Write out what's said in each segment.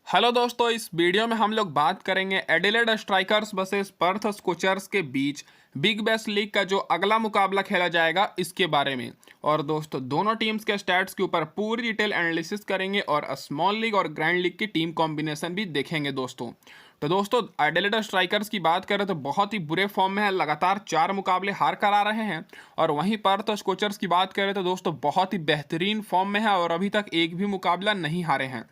Hello दोस्तों, इस video में हम लोग बात करेंगे एडिलेड स्ट्राइकर्स वर्सेस पर्थ स्कोचर्स के बीच बिग बैश लीग का जो अगला मुकाबला खेला जाएगा इसके बारे में। और दोस्तों, दोनों टीम्स के स्टैट्स के ऊपर पूरी डिटेल एनालिसिस करेंगे और स्मॉल लीग और ग्रैंड लीग की टीम कॉम्बिनेशन भी देखेंगे दोस्तों। तो दोस्तों, एडिलेड स्ट्राइकर्स की बात करें तो बहुत ही बुरे फॉर्म में है, लगातार 4 मुकाबले हार कर आ रहे हैं। और वहीं पर्थ स्कोचर्स की बात करें तो दोस्तों बहुत ही बेहतरीन फॉर्म में है और अभी तक एक भी मुकाबला नहीं हारे हैं।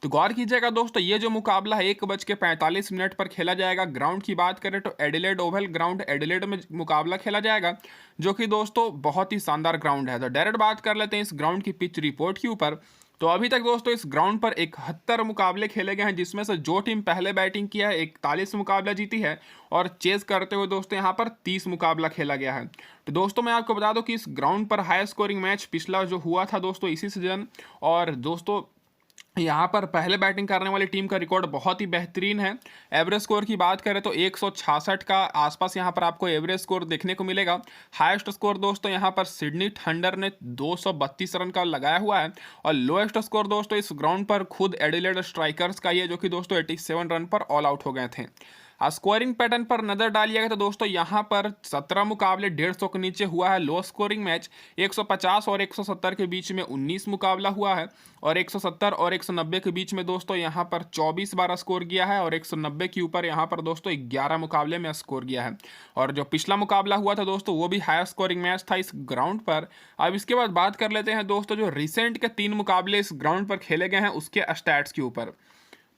तो गौर कीजिएगा दोस्तों, ये जो मुकाबला है 1:45 पर खेला जाएगा। ग्राउंड की बात करें तो एडिलेड ओवल ग्राउंड एडिलेड में मुकाबला खेला जाएगा, जो कि दोस्तों बहुत ही शानदार ग्राउंड है। तो डायरेक्ट बात कर लेते हैं इस ग्राउंड की पिच रिपोर्ट के ऊपर। तो अभी तक दोस्तों इस ग्राउंड पर 71 मुकाबले खेले गए हैं, जिसमें से जो टीम पहले बैटिंग किया है 41 मुकाबला जीती है और चेस करते हुए दोस्तों यहाँ पर 30 मुकाबला खेला गया है। तो दोस्तों मैं आपको बता दूं कि इस ग्राउंड पर हाई स्कोरिंग मैच पिछला जो हुआ था दोस्तों इसी सीजन। और दोस्तों यहाँ पर पहले बैटिंग करने वाली टीम का रिकॉर्ड बहुत ही बेहतरीन है। एवरेज स्कोर की बात करें तो 166 का आसपास यहाँ पर आपको एवरेज स्कोर देखने को मिलेगा। हाईएस्ट स्कोर दोस्तों यहाँ पर सिडनी थंडर ने 232 रन का लगाया हुआ है। और लोएस्ट स्कोर दोस्तों इस ग्राउंड पर खुद एडिलेड स्ट्राइकर्स का ही है, जो कि दोस्तों 87 रन पर ऑल आउट हो गए थे। स्कोरिंग पैटर्न पर नजर डालिएगा तो दोस्तों यहाँ पर 17 मुकाबले 150 के नीचे हुआ है। लो स्कोरिंग मैच 150 और 170 के बीच में 19 मुकाबला हुआ है। और 170 और 190 के बीच में दोस्तों यहाँ पर 24 बार स्कोर किया है। और 190 के ऊपर यहाँ पर दोस्तों 11 मुकाबले में स्कोर किया है। और जो पिछला मुकाबला हुआ था दोस्तों वो भी हाई स्कोरिंग मैच था इस ग्राउंड पर। अब इसके बाद बात कर लेते हैं दोस्तों जो रिसेंट के 3 मुकाबले इस ग्राउंड पर खेले गए हैं उसके स्टैट्स के ऊपर।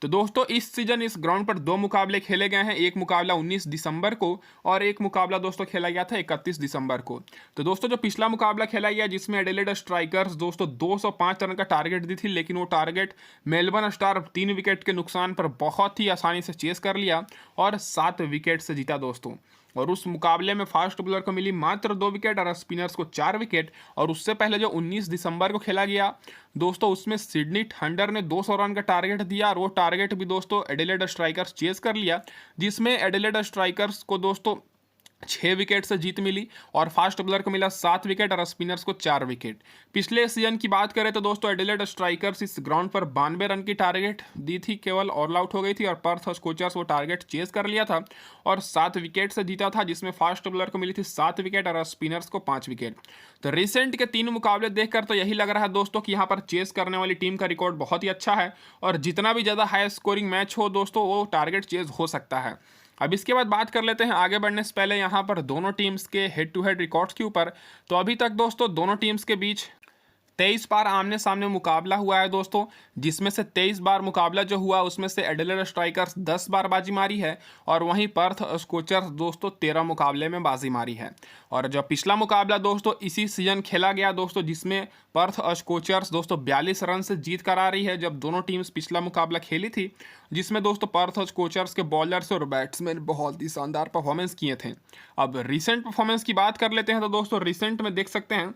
तो दोस्तों इस सीजन इस ग्राउंड पर 2 मुकाबले खेले गए हैं। एक मुकाबला 19 दिसंबर को और एक मुकाबला दोस्तों खेला गया था 31 दिसंबर को। तो दोस्तों जो पिछला मुकाबला खेला गया जिसमें एडिलेड स्ट्राइकर्स दोस्तों 205 रन का टारगेट दी थी, लेकिन वो टारगेट मेलबर्न स्टार 3 विकेट के नुकसान पर बहुत ही आसानी से चेस कर लिया और 7 विकेट से जीता दोस्तों। और उस मुकाबले में फास्ट बॉलर को मिली मात्र 2 विकेट और स्पिनर्स को 4 विकेट। और उससे पहले जो 19 दिसंबर को खेला गया दोस्तों उसमें सिडनी थंडर ने 200 रन का टारगेट दिया और वो टारगेट भी दोस्तों एडिलेड स्ट्राइकर्स चेस कर लिया, जिसमें एडिलेड स्ट्राइकर्स को दोस्तों 6 विकेट से जीत मिली और फास्ट बॉलर को मिला 7 विकेट और स्पिनर्स को 4 विकेट। पिछले सीजन की बात करें तो दोस्तों एडिलेड स्ट्राइकर्स इस ग्राउंड पर 92 रन की टारगेट दी थी, केवल ऑल आउट हो गई थी। और पर्थ स्कोचर्स वो टारगेट चेस कर लिया था और 7 विकेट से जीता था, जिसमें फास्ट बॉलर को मिली थी 7 विकेट और स्पिनर्स को 5 विकेट। तो रिसेंट के 3 मुकाबले देखकर तो यही लग रहा है दोस्तों कि यहाँ पर चेस करने वाली टीम का रिकॉर्ड बहुत ही अच्छा है और जितना भी ज़्यादा हाई स्कोरिंग मैच हो दोस्तों वो टारगेट चेस हो सकता है। अब इसके बाद बात कर लेते हैं आगे बढ़ने से पहले यहाँ पर दोनों टीम्स के हेड टू हेड रिकॉर्ड्स के ऊपर। तो अभी तक दोस्तों दोनों टीम्स के बीच 23 बार आमने सामने मुकाबला हुआ है दोस्तों, जिसमें से 23 बार मुकाबला जो हुआ उसमें से एडिलेड स्ट्राइकर्स 10 बार बाजी मारी है और वहीं पर्थ स्कोचर्स दोस्तों 13 मुकाबले में बाजी मारी है। और जो पिछला मुकाबला दोस्तों इसी सीजन खेला गया दोस्तों, जिसमें पर्थ स्कोचर्स दोस्तों 42 रन से जीत कर आ रही है, जब दोनों टीम्स पिछला मुकाबला खेली थी, जिसमें दोस्तों पर्थ स्कोचर्स के बॉलर्स और बैट्समैन बहुत ही शानदार परफॉर्मेंस किए थे। अब रिसेंट परफॉर्मेंस की बात कर लेते हैं तो दोस्तों रिसेंट में देख सकते हैं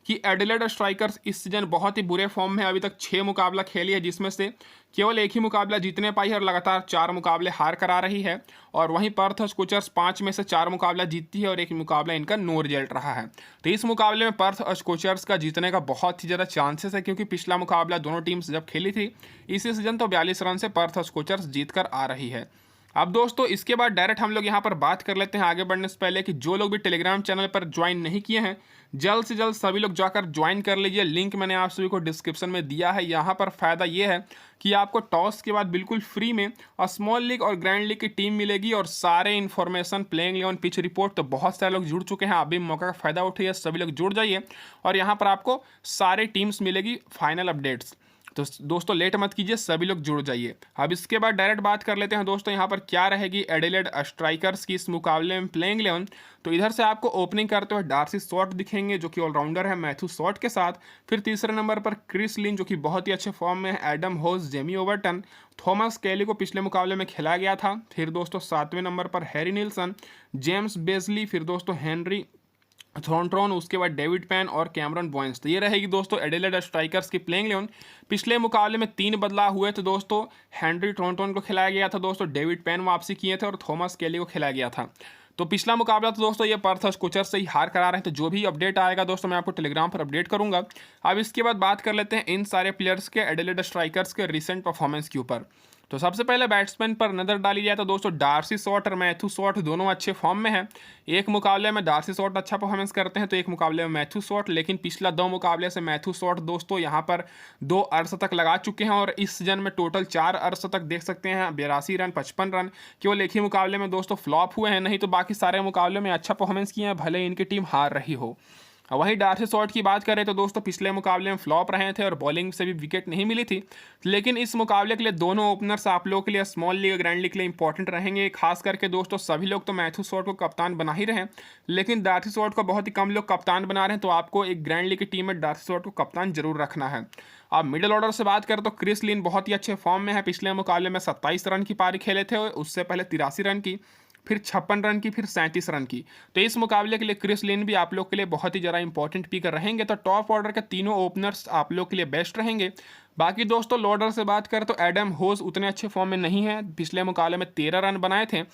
कि एडिलेड स्ट्राइकर्स इस सीजन बहुत ही बुरे फॉर्म में अभी तक 6 मुकाबला खेली है, जिसमें से केवल एक ही मुकाबला जीतने पाई है और लगातार 4 मुकाबले हार कर आ रही है। और वहीं पर्थ स्कोचर्स 5 में से 4 मुकाबला जीतती है और एक मुकाबला इनका नो रिजल्ट रहा है। तो इस मुकाबले में पर्थ स्कोचर्स का जीतने का बहुत ही ज़्यादा चांसेस है, क्योंकि पिछला मुकाबला दोनों टीम्स जब खेली थी इसी सीजन तो 42 रन से पर्थ स्कोचर्स जीत कर आ रही है। अब दोस्तों इसके बाद डायरेक्ट हम लोग यहाँ पर बात कर लेते हैं आगे बढ़ने से पहले कि जो लोग भी टेलीग्राम चैनल पर ज्वाइन नहीं किए हैं जल्द से जल्द सभी लोग जाकर ज्वाइन कर लीजिए। लिंक मैंने आप सभी को डिस्क्रिप्शन में दिया है। यहाँ पर फ़ायदा ये है कि आपको टॉस के बाद बिल्कुल फ्री में स्मॉल लीग और ग्रैंड लीग की टीम मिलेगी और सारे इन्फॉर्मेशन प्लेइंग 11 पिच रिपोर्ट। तो बहुत सारे लोग जुड़ चुके हैं, आप भी मौका का फ़ायदा उठाइए, सभी लोग जुड़ जाइए और यहाँ पर आपको सारे टीम्स मिलेगी फाइनल अपडेट्स। तो दोस्तों लेट मत कीजिए, सभी लोग जुड़ जाइए। अब इसके बाद डायरेक्ट बात कर लेते हैं दोस्तों यहाँ पर क्या रहेगी एडिलेड स्ट्राइकर्स की इस मुकाबले में प्लेइंग 11। तो इधर से आपको ओपनिंग करते हुए डार्सी शॉट दिखेंगे जो कि ऑलराउंडर है मैथ्यू शॉट के साथ। फिर तीसरे नंबर पर क्रिस लिन जो कि बहुत ही अच्छे फॉर्म में है, एडम होस, जेमी ओवरटन, थॉमस कैली को पिछले मुकाबले में खिलाया गया था। फिर दोस्तों 7वें नंबर पर हैरी नीलसन, जेम्स बेजली, फिर दोस्तों हेनरी थॉर्नटन, उसके बाद डेविड पैन और कैमरन बॉयंस। तो ये रहेगी दोस्तों एडिलेड स्ट्राइकर्स की प्लेइंग 11। पिछले मुकाबले में 3 बदलाव हुए थे दोस्तों। हेनरी थॉर्नटन को खिलाया गया था दोस्तों, डेविड पैन वापसी किए थे और थॉमस केली को खिलाया गया था। तो पिछला मुकाबला तो दोस्तों ये पर्थ स्कोचर से ही हार करा रहे हैं। तो जो भी अपडेट आएगा दोस्तों मैं आपको टेलीग्राम पर अपडेट करूंगा। अब इसके बाद बात कर लेते हैं इन सारे प्लेयर्स के एडिलेड स्ट्राइकर्स के रिसेंट परफॉर्मेंस के ऊपर। तो सबसे पहले बैट्समैन पर नज़र डाली जाए तो दोस्तों डार्सी शॉट और मैथ्यू शॉट दोनों अच्छे फॉर्म में हैं। एक मुकाबले में डार्सी शॉट अच्छा परफॉर्मेंस करते हैं तो एक मुकाबले में मैथ्यू शॉट, लेकिन पिछला 2 मुकाबले से मैथ्यू शॉट दोस्तों यहाँ पर 2 अर्धशतक लगा चुके हैं और इस सीजन में टोटल 4 अर्धशतक देख सकते हैं, 82 रन 55 रन। केवल एक ही मुकाबले में दोस्तों फ्लॉप हुए हैं, नहीं तो बाकी सारे मुकाबले में अच्छा परफॉर्मेंस किए हैं, भले इनकी टीम हार रही हो। वहीं डार्सी शॉट की बात करें तो दोस्तों पिछले मुकाबले में फ्लॉप रहे थे और बॉलिंग से भी विकेट नहीं मिली थी, लेकिन इस मुकाबले के लिए दोनों ओपनर्स आप लोगों के लिए स्मॉल लीग ग्रैंड लीग के लिए इंपॉर्टेंट रहेंगे। खास करके दोस्तों सभी लोग तो मैथ्यू शॉट को कप्तान बना ही रहे हैं, लेकिन डार्सी शॉट को बहुत ही कम लोग कप्तान बना रहे हैं, तो आपको एक ग्रैंड लीग की टीम में डार्सी शॉट को कप्तान जरूर रखना है। अब मिडिल ऑर्डर से बात करें तो क्रिस लिन बहुत ही अच्छे फॉर्म में है। पिछले मुकाबले में 27 रन की पारी खेले थे, उससे पहले 83 रन की, फिर 56 रन की, फिर 37 रन की। तो इस मुकाबले के लिए क्रिस लिन भी आप लोग के लिए बहुत ही ज़्यादा इंपॉर्टेंट पिक रहेंगे। तो टॉप ऑर्डर के तीनों ओपनर्स आप लोग के लिए बेस्ट रहेंगे। बाकी दोस्तों लो ऑर्डर से बात करें तो एडम होज उतने अच्छे फॉर्म में नहीं है। पिछले मुकाबले में 13 रन बनाए थे,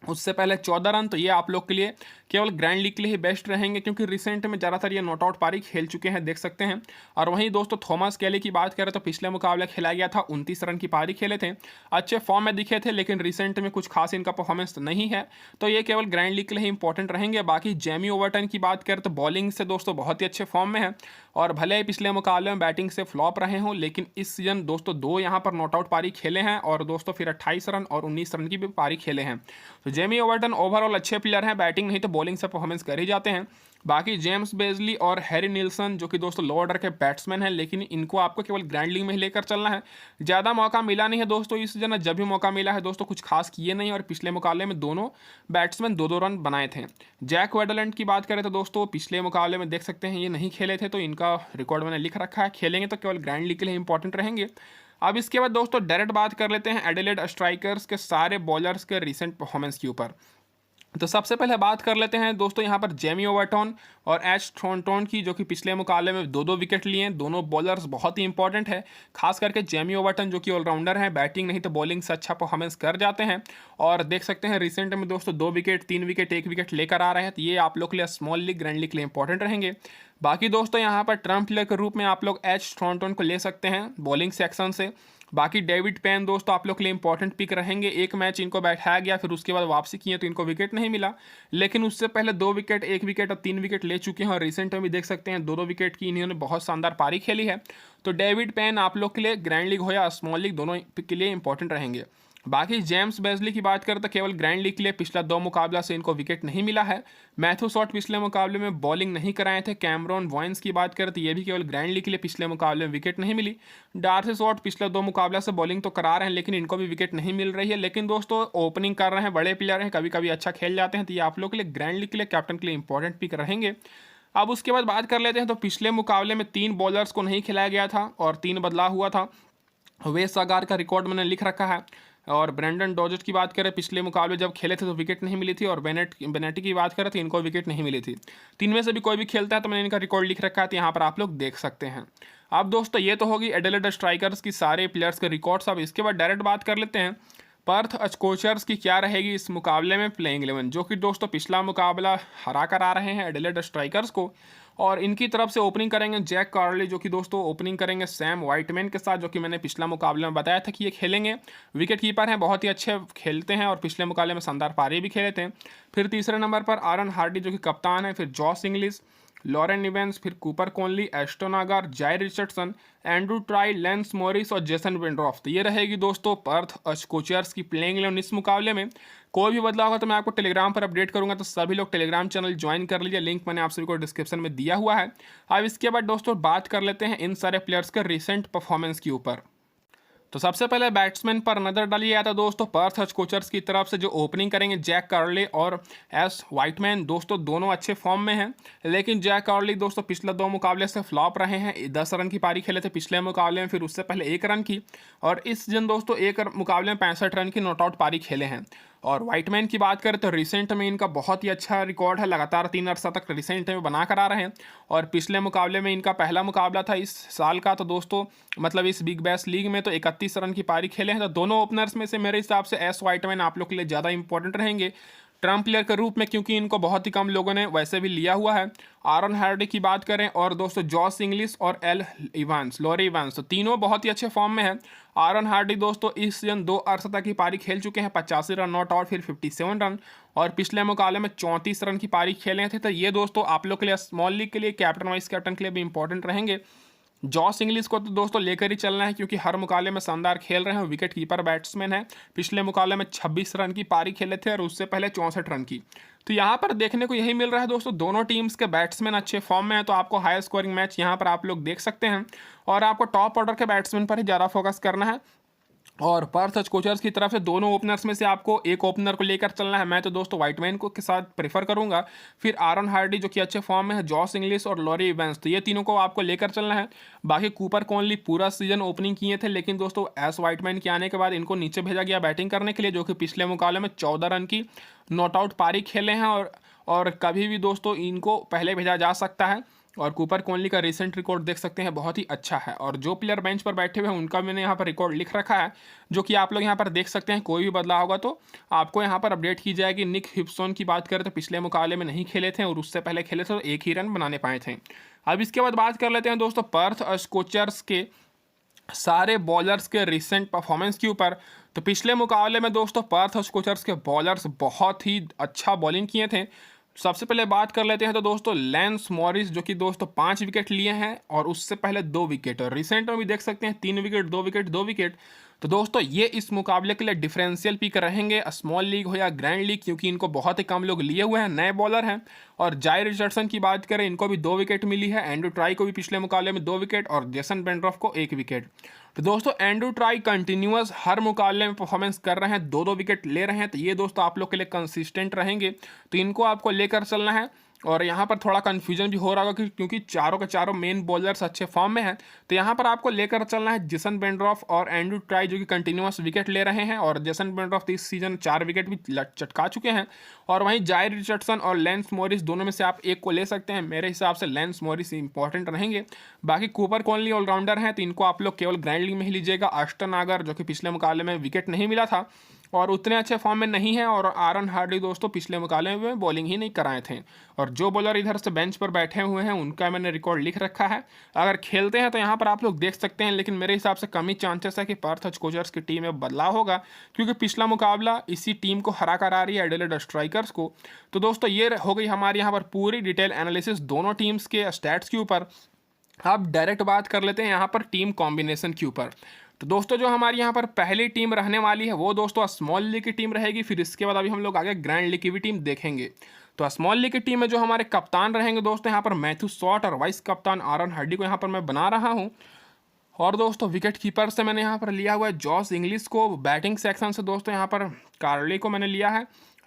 उससे पहले 14 रन। तो ये आप लोग के लिए केवल ग्रैंड लीग के लिए ही बेस्ट रहेंगे, क्योंकि रिसेंट में ज़्यादातर ये नॉट आउट पारी खेल चुके हैं, देख सकते हैं। और वहीं दोस्तों थॉमस केली की बात करें तो पिछले मुकाबले खेला गया था, 29 रन की पारी खेले थे, अच्छे फॉर्म में दिखे थे, लेकिन रिसेंट में कुछ खास इनका परफॉर्मेंस नहीं है, तो ये केवल ग्रैंड लीग के लिए इंपॉर्टेंट रहेंगे। बाकी जेमी ओवरटन की बात करें तो बॉलिंग से दोस्तों बहुत ही अच्छे फॉर्म में है, और भले ही पिछले मुकाबले में बैटिंग से फ्लॉप रहे हों, लेकिन इस सीजन दोस्तों 2 यहाँ पर नॉट आउट पारी खेले हैं, और दोस्तों फिर 28 रन और 19 रन की भी पारी खेले हैं। तो जेमी ओवरटन ओवरऑल अच्छे प्लेयर हैं, बैटिंग नहीं तो बॉलिंग से परफॉर्मेंस कर ही जाते हैं। बाकी जेम्स बेजली और हैरी नील्सन जो कि दोस्तों लो ऑर्डर के बैट्समैन हैं, लेकिन इनको आपको केवल ग्रैंड लीग में ही लेकर चलना है। ज़्यादा मौका मिला नहीं है दोस्तों इस सीजन, जब भी मौका मिला है दोस्तों कुछ खास किए नहीं, और पिछले मुकाबले में दोनों बैट्समैन 2-2 रन बनाए थे। जैक वेडलैंड की बात करें तो दोस्तों पिछले मुकाबले में देख सकते हैं ये नहीं खेले थे, तो इनका रिकॉर्ड मैंने लिख रखा है, खेलेंगे तो केवल ग्रैंड लीग के लिए इंपॉर्टेंट रहेंगे। अब इसके बाद दोस्तों डायरेक्ट बात कर लेते हैं एडिलेड स्ट्राइकर्स के सारे बॉलर्स के रिसेंट परफॉर्मेंस के ऊपर। तो सबसे पहले बात कर लेते हैं दोस्तों यहाँ पर जेमी ओवरटन और एच थॉर्नटन की, जो कि पिछले मुकाबले में 2-2 विकेट लिए हैं। दोनों बॉलर्स बहुत ही इंपॉर्टेंट है, खास करके जेमी ओवरटन जो कि ऑलराउंडर हैं, बैटिंग नहीं तो बॉलिंग से अच्छा परफॉर्मेंस कर जाते हैं, और देख सकते हैं रिसेंट में दोस्तों 2 विकेट 3 विकेट 1 विकेट लेकर आ रहे हैं। तो ये आप लोग के लिए स्मॉल लीग ग्रैंड लीग के लिए इंपॉर्टेंट रहेंगे। बाकी दोस्तों यहाँ पर ट्रम्प प्लेयर के रूप में आप लोग एच थॉर्नटन को ले सकते हैं बॉलिंग सेक्शन से। बाकी डेविड पेन दोस्तों आप लोग के लिए इंपॉर्टेंट पिक रहेंगे। एक मैच इनको बैठाया गया, फिर उसके बाद वापसी किए तो इनको विकेट नहीं मिला, लेकिन उससे पहले 2 विकेट 1 विकेट और 3 विकेट ले चुके हैं, और रिसेंट में भी देख सकते हैं 2-2 विकेट की इन्होंने बहुत शानदार पारी खेली है। तो डेविड पेन आप लोग के लिए ग्रैंड लीग हो या स्मॉल लीग दोनों के लिए इंपॉर्टेंट रहेंगे। बाकी जेम्स बेजली की बात करें तो केवल ग्रैंड लीग के लिए पिछला 2 मुकाबला से इनको विकेट नहीं मिला है। मैथ्यू शॉट पिछले मुकाबले में बॉलिंग नहीं कराए थे। कैमरॉन वॉइन्स की बात करें तो ये भी केवल ग्रैंड लीग के लिए पिछले मुकाबले में विकेट नहीं मिली। डार्सी शॉट पिछले 2 मुकाबला से बॉलिंग तो करा रहे हैं, लेकिन इनको भी विकेट नहीं मिल रही है, लेकिन दोस्तों ओपनिंग कर रहे हैं, बड़े प्लेयर हैं, कभी कभी अच्छा खेल जाते हैं, तो ये आप लोग के लिए ग्रैंड लीग के लिए कैप्टन के लिए इंपॉर्टेंट पिक रहेंगे। अब उसके बाद बात कर लेते हैं तो पिछले मुकाबले में 3 बॉलर्स को नहीं खिलाया गया था और 3 बदलाव हुआ था। वेस अगार का रिकॉर्ड मैंने लिख रखा है, और ब्रेंडन डॉजट की बात करें पिछले मुकाबले जब खेले थे तो विकेट नहीं मिली थी, और बेनेटी की बात करें तो इनको विकेट नहीं मिली थी। 3 में से भी कोई भी खेलता है तो मैंने इनका रिकॉर्ड लिख रखा है, तो यहाँ पर आप लोग देख सकते हैं। अब दोस्तों ये तो होगी एडिलेड स्ट्राइकर्स की सारे प्लेयर्स के रिकॉर्ड्स। अब इसके बाद डायरेक्ट बात कर लेते हैं पर्थ स्कोचर्स की क्या रहेगी इस मुकाबले में प्लेइंग 11, जो कि दोस्तों पिछला मुकाबला हरा कर आ रहे हैं एडिलेड स्ट्राइकर्स को, और इनकी तरफ से ओपनिंग करेंगे जैक कार्ली, जो कि दोस्तों ओपनिंग करेंगे सैम वाइटमैन के साथ, जो कि मैंने पिछला मुकाबले में बताया था कि ये खेलेंगे। विकेट कीपर हैं, बहुत ही अच्छे खेलते हैं, और पिछले मुकाबले में शानदार पारी भी खेले थे। फिर तीसरे नंबर पर आरन हार्डी जो कि कप्तान है, फिर जॉस इंग्लिश, लॉरेन इवेंस, फिर कूपर कॉनली, एस्टन अगार, जाय Richardson, Andrew try, lens Morris और जेसन विंड्रॉफ। तो ये रहेगी दोस्तों पर्थ स्कोचर्स की प्लेइंग 11 इस मुकाबले में। कोई भी बदलाव होगा तो मैं आपको टेलीग्राम पर अपडेट करूंगा, तो सभी लोग टेलीग्राम चैनल ज्वाइन कर लीजिए, लिंक मैंने आप सभी को डिस्क्रिप्शन में दिया हुआ है। अब इसके बाद दोस्तों बात कर लेते हैं इन सारे प्लेयर्स के रिसेंट परफॉर्मेंस के ऊपर। तो सबसे पहले बैट्समैन पर नजर डाली जाए तो दोस्तों पर्थ स्कोचर्स की तरफ से जो ओपनिंग करेंगे जैक कार्ली और एस वाइटमैन, दोस्तों दोनों अच्छे फॉर्म में हैं, लेकिन जैक कार्ली दोस्तों पिछले 2 मुकाबले से फ्लॉप रहे हैं। 10 रन की पारी खेले थे पिछले मुकाबले में, फिर उससे पहले 1 रन की, और इस सीजन दोस्तों 1 मुकाबले में 65 रन की नॉट आउट पारी खेले हैं। और वाइटमैन की बात करें तो रिसेंट में इनका बहुत ही अच्छा रिकॉर्ड है, लगातार 3 अर्धशतक रिसेंट में बना कर आ रहे हैं, और पिछले मुकाबले में इनका पहला मुकाबला था इस साल का, तो दोस्तों मतलब इस बिग बैश लीग में तो 31 रन की पारी खेले हैं। तो दोनों ओपनर्स में से मेरे हिसाब से एस वाइटमैन आप लोग के लिए ज़्यादा इंपॉर्टेंट रहेंगे। ट्रम्प प्लेयर के रूप में, क्योंकि इनको बहुत ही कम लोगों ने वैसे भी लिया हुआ है। आरन हार्डी की बात करें और दोस्तों जॉश इंग्लिश और लॉरी इवांस, तो तीनों बहुत ही अच्छे फॉर्म में है। आरन हार्डी दोस्तों इस सीजन 2 अर्धशतक की पारी खेल चुके हैं, 85 रन नॉट आउट, फिर 57 रन, और पिछले मुकाबले में 34 रन की पारी खेले थे। तो ये दोस्तों आप लोग के लिए स्मॉल लीग के लिए, कैप्टन वाइस कैप्टन के लिए भी इंपॉर्टेंट रहेंगे। जॉस इंग्लिश को तो दोस्तों लेकर ही चलना है, क्योंकि हर मुकाबले में शानदार खेल रहे हैं, विकेट कीपर बैट्समैन है। पिछले मुकाबले में 26 रन की पारी खेले थे और उससे पहले 64 रन की। तो यहाँ पर देखने को यही मिल रहा है दोस्तों, दोनों टीम्स के बैट्समैन अच्छे फॉर्म में है, तो आपको हाई स्कोरिंग मैच यहाँ पर आप लोग देख सकते हैं। और आपको टॉप ऑर्डर के बैट्समैन पर ही ज़्यादा फोकस करना है। और पर्थ स्कोचर्स की तरफ से दोनों ओपनर्स में से आपको एक ओपनर को लेकर चलना है। मैं तो दोस्तों वाइटमैन को के साथ प्रेफर करूंगा, फिर आरन हार्डी जो कि अच्छे फॉर्म में है, जॉस इंग्लिश और लॉरी इवेंस, तो ये तीनों को आपको लेकर चलना है। बाकी कूपर कॉनली पूरा सीजन ओपनिंग किए थे, लेकिन दोस्तों एस वाइटमैन के आने के बाद इनको नीचे भेजा गया बैटिंग करने के लिए, जो कि पिछले मुकाबले में 14 रन की नॉट आउट पारी खेले हैं। और कभी भी दोस्तों इनको पहले भेजा जा सकता है। और कूपर कॉनली का रिसेंट रिकॉर्ड देख सकते हैं, बहुत ही अच्छा है। और जो प्लेयर बेंच पर बैठे हुए हैं उनका मैंने यहाँ पर रिकॉर्ड लिख रखा है, जो कि आप लोग यहाँ पर देख सकते हैं। कोई भी बदलाव होगा तो आपको यहाँ पर अपडेट की जाएगी। निक हिप्सन की बात करें तो पिछले मुकाबले में नहीं खेले थे और उससे पहले खेले थे तो एक ही रन बनाने पाए थे। अब इसके बाद बात कर लेते हैं दोस्तों पर्थ स्कोचर्स के सारे बॉलर्स के रिसेंट परफॉर्मेंस के ऊपर। तो पिछले मुकाबले में दोस्तों पर्थ स्कोचर्स के बॉलर्स बहुत ही अच्छा बॉलिंग किए थे। सबसे पहले बात कर लेते हैं तो दोस्तों लैंस मॉरिस, जो कि दोस्तों 5 विकेट लिए हैं और उससे पहले 2 विकेट, और रिसेंट में भी देख सकते हैं 3 विकेट 2 विकेट 2 विकेट। तो दोस्तों ये इस मुकाबले के लिए डिफरेंशियल पिक रहेंगे, स्मॉल लीग हो या ग्रैंड लीग, क्योंकि इनको बहुत ही कम लोग लिए हुए हैं, नए बॉलर हैं। और जाय रिचर्डसन की बात करें, इनको भी 2 विकेट मिली है। एंड्रू ट्राई को भी पिछले मुकाबले में 2 विकेट और जेसन बेंड्रॉफ को 1 विकेट। तो दोस्तों एंड्रू ट्राई कंटिन्यूअस हर मुकाबले में परफॉर्मेंस कर रहे हैं, 2-2 विकेट ले रहे हैं, तो ये दोस्तों आप लोग के लिए कंसिस्टेंट रहेंगे, तो इनको आपको लेकर चलना है। और यहाँ पर थोड़ा कन्फ्यूजन भी हो रहा होगा क्योंकि चारों के चारों मेन बॉलर्स अच्छे फॉर्म में हैं, तो यहाँ पर आपको लेकर चलना है जेसन बेंड्रॉफ और एंड्रू ट्राई, जो कि कंटिन्यूअस विकेट ले रहे हैं। और जेसन बेंड्रॉफ इस सीजन 4 विकेट भी चटका चुके हैं। और वहीं जाय रिचर्डसन और लैंस मॉरिस, दोनों में से आप एक को ले सकते हैं। मेरे हिसाब से लैंस मॉरिस इंपॉर्टेंट रहेंगे। बाकी कूपर कॉनली ऑलराउंडर हैं, तो इनको आप लोग केवल ग्रैंड लीग में ही लीजिएगा। आस्टन आगर, जो कि पिछले मुकाबले में विकेट नहीं मिला था और उतने अच्छे फॉर्म में नहीं है, और आरन हार्डी दोस्तों पिछले मुकाबले में बॉलिंग ही नहीं कराए थे। और जो बॉलर इधर से बेंच पर बैठे हुए हैं उनका मैंने रिकॉर्ड लिख रखा है, अगर खेलते हैं तो यहाँ पर आप लोग देख सकते हैं। लेकिन मेरे हिसाब से कम ही चांसेस है कि पर्थ स्कोचर्स की टीम में बदलाव होगा, क्योंकि पिछला मुकाबला इसी टीम को हरा कर आ रही है, एडिलेड स्ट्राइकर्स को। तो दोस्तों ये हो गई हमारे यहाँ पर पूरी डिटेल एनालिसिस दोनों टीम्स के स्टैट्स के ऊपर। अब डायरेक्ट बात कर लेते हैं यहाँ पर टीम कॉम्बिनेशन के ऊपर। तो दोस्तों जो हमारी यहाँ पर पहली टीम रहने वाली है वो दोस्तों स्मॉल लीग की टीम रहेगी। फिर इसके बाद अभी हम लोग आगे ग्रैंड लीग की भी टीम देखेंगे। तो स्मॉल लीग की टीम में जो हमारे कप्तान रहेंगे दोस्तों, यहाँ पर मैथ्यू शॉट और वाइस कप्तान आरन हार्डी को यहाँ पर मैं बना रहा हूँ। और दोस्तों विकेट कीपर से मैंने यहाँ पर लिया हुआ है जॉस इंग्लिश को। बैटिंग सेक्शन से दोस्तों यहाँ पर कार्ली को मैंने लिया है,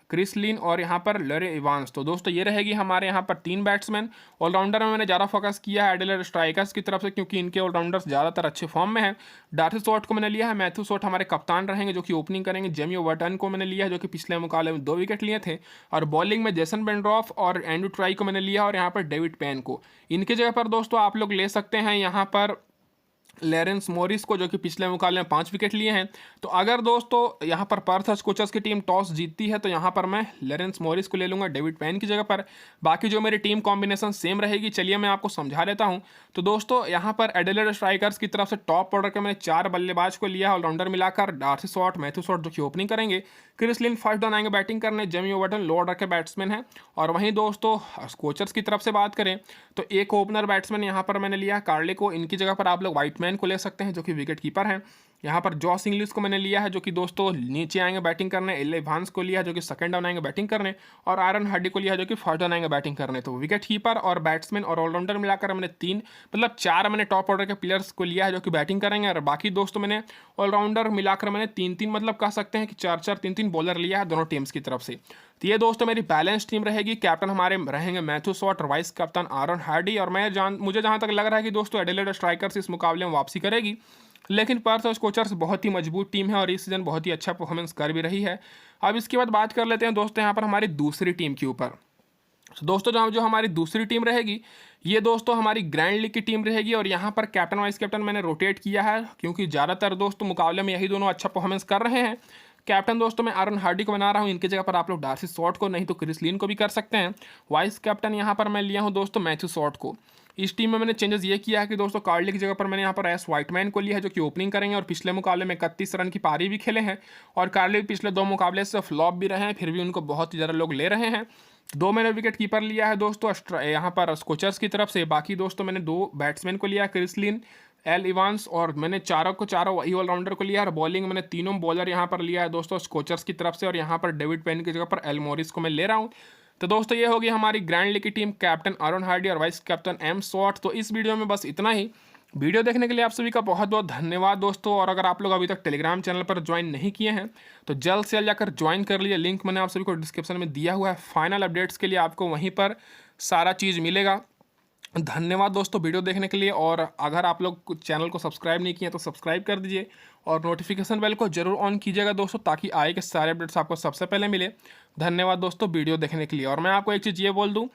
क्रिस लिन और यहाँ पर लॉरी इवांस। तो दोस्तों ये रहेगी हमारे यहाँ पर 3 बैट्समैन। ऑलराउंडर में मैंने ज़्यादा फोकस किया है एडिलेड स्ट्राइकर्स की तरफ से, क्योंकि इनके ऑलराउंडर्स ज़्यादातर अच्छे फॉर्म में हैं। डार्सी शॉट को मैंने लिया है, मैथ्यू शॉट हमारे कप्तान रहेंगे जो कि ओपनिंग करेंगे। जेमी ओवर्टन को मैंने लिया है, जो कि पिछले मुकाबले में 2 विकेट लिए थे। और बॉलिंग में जेसन बेंड्रॉफ और एंड्रू ट्राई को मैंने लिया, और यहाँ पर डेविड पेन को। इनकी जगह पर दोस्तों आप लोग ले सकते हैं यहाँ पर लॉरेंस मॉरिस को, जो कि पिछले मुकाबले में 5 विकेट लिए हैं। तो अगर दोस्तों यहाँ पर पर्थ स्कोचर्स की टीम टॉस जीतती है तो यहाँ पर मैं लॉरेंस मॉरिस को ले लूँगा डेविड पेन की जगह पर। बाकी जो मेरी टीम कॉम्बिनेशन सेम रहेगी, चलिए मैं आपको समझा देता हूँ। तो दोस्तों यहाँ पर एडिलेड स्ट्राइकर्स की तरफ से टॉप ऑर्डर के मैंने 4 बल्लेबाज को लिया, ऑलराउंडर मिलाकर। डार्सी शॉट, मैथ्यू शॉट जो कि ओपनिंग करेंगे, क्रिस लिन फर्स्ट डाउन आएंगे बैटिंग करने, जेमी ओवर्टन लो ऑर्डर के बैट्समैन हैं। और वहीं दोस्तों स्कोचर्स की तरफ से बात करें तो एक ओपनर बैट्समैन यहाँ पर मैंने लिया कार्ले को। इनकी जगह पर आप लोग वाइटमैन को ले सकते हैं, जो कि विकेट कीपर हैं। यहाँ पर जॉस इंग्लिश को मैंने लिया है, जो कि दोस्तों नीचे आएंगे बैटिंग करने। एले इवांस को लिया है, जो कि सेकंड डाउन आएंगे बैटिंग करने। और आरन हार्डी को लिया है, जो कि फर्स्ट डाउन आएंगे बैटिंग करने। तो विकेट कीपर और बैट्समैन और ऑलराउंडर मिलाकर मैंने 4 मैंने टॉप ऑर्डर के प्लेयर्स को लिया है, जो कि बैटिंग करेंगे। और बाकी दोस्तों मैंने ऑलराउंडर मिलाकर मैंने 3-3 मतलब कह सकते हैं कि 4-4 3-3 बॉलर लिया है दोनों टीम्स की तरफ से। तो ये दोस्तों मेरी बैलेंस टीम रहेगी। कैप्टन हमारे रहेंगे मैथ्यू शॉट और वाइस कप्तान आरन हार्डी। और मुझे जहाँ तक लग रहा है कि दोस्तों एडिलेड स्ट्राइकर्स इस मुकाबले में वापसी करेगी, लेकिन पर्थ स्कोचर्स बहुत ही मजबूत टीम है और इस सीजन बहुत ही अच्छा परफॉर्मेंस कर भी रही है। अब इसके बाद बात कर लेते हैं दोस्तों यहाँ पर हमारी दूसरी टीम के ऊपर। तो दोस्तों जो हमारी दूसरी टीम रहेगी, ये दोस्तों हमारी ग्रैंड लीग की टीम रहेगी। और यहाँ पर कैप्टन वाइस कैप्टन मैंने रोटेट किया है, क्योंकि ज़्यादातर दोस्तों मुकाबले में यही दोनों अच्छा परफॉर्मेंस कर रहे हैं। कैप्टन दोस्तों मैं आरन हार्डी को बना रहा हूँ, इनकी जगह पर आप लोग डार्सी शॉर्ट को नहीं तो क्रिस लिन को भी कर सकते हैं। वाइस कैप्टन यहाँ पर मैं लिया हूँ दोस्तों मैथ्यू शॉर्ट को। इस टीम में मैंने चेंजेस ये किया है कि दोस्तों कार्ली की जगह पर मैंने यहाँ पर एस वाइटमैन को लिया है जो कि ओपनिंग करेंगे और पिछले मुकाबले में 31 रन की पारी भी खेले हैं और कार्ली पिछले 2 मुकाबले से फ्लॉप भी रहे हैं, फिर भी उनको बहुत ही ज़्यादा लोग ले रहे हैं। 2 मैंने विकेट कीपर लिया है दोस्तों यहाँ पर स्कोचर्स की तरफ से। बाकी दोस्तों मैंने 2 बैट्समैन को लिया, क्रिस लिन, एल इवांस, और मैंने चारों वही ऑलराउंडर को लिया और बॉलिंग मैंने तीनों बॉलर यहाँ पर लिया है दोस्तों स्कोचर्स की तरफ से, और यहाँ पर डेविड पेन की जगह पर एल मॉरिस को मैं ले रहा हूँ। तो दोस्तों ये होगी हमारी ग्रैंड लीग की टीम, कैप्टन आरन हार्डी और वाइस कैप्टन एम शॉर्ट। तो इस वीडियो में बस इतना ही। वीडियो देखने के लिए आप सभी का बहुत बहुत धन्यवाद दोस्तों, और अगर आप लोग अभी तक टेलीग्राम चैनल पर ज्वाइन नहीं किए हैं तो जल्द से जल्द जाकर ज्वाइन कर लीजिए। लिंक मैंने आप सभी को डिस्क्रिप्शन में दिया हुआ है। फाइनल अपडेट्स के लिए आपको वहीं पर सारा चीज़ मिलेगा। धन्यवाद दोस्तों वीडियो देखने के लिए, और अगर आप लोग चैनल को सब्सक्राइब नहीं किए तो सब्सक्राइब कर दीजिए और नोटिफिकेशन बेल को जरूर ऑन कीजिएगा दोस्तों, ताकि आए के सारे अपडेट्स आपको सबसे पहले मिले। धन्यवाद दोस्तों वीडियो देखने के लिए। और मैं आपको एक चीज़ ये बोल दूं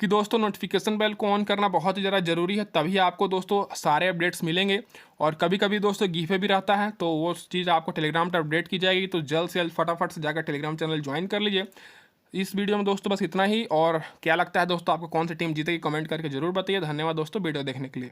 कि दोस्तों नोटिफिकेशन बेल को ऑन करना बहुत ही ज़्यादा ज़रूरी है, तभी आपको दोस्तों सारे अपडेट्स मिलेंगे। और कभी कभी दोस्तों गिफे भी रहता है, तो वो चीज़ आपको टेलीग्राम पर अपडेट की जाएगी। तो जल्द से जल्द फटाफट से जाकर टेलीग्राम चैनल ज्वाइन कर लीजिए। इस वीडियो में दोस्तों बस इतना ही, और क्या लगता है दोस्तों आपको कौन सी टीम जीतेगी कमेंट करके जरूर बताइए। धन्यवाद दोस्तों वीडियो देखने के लिए।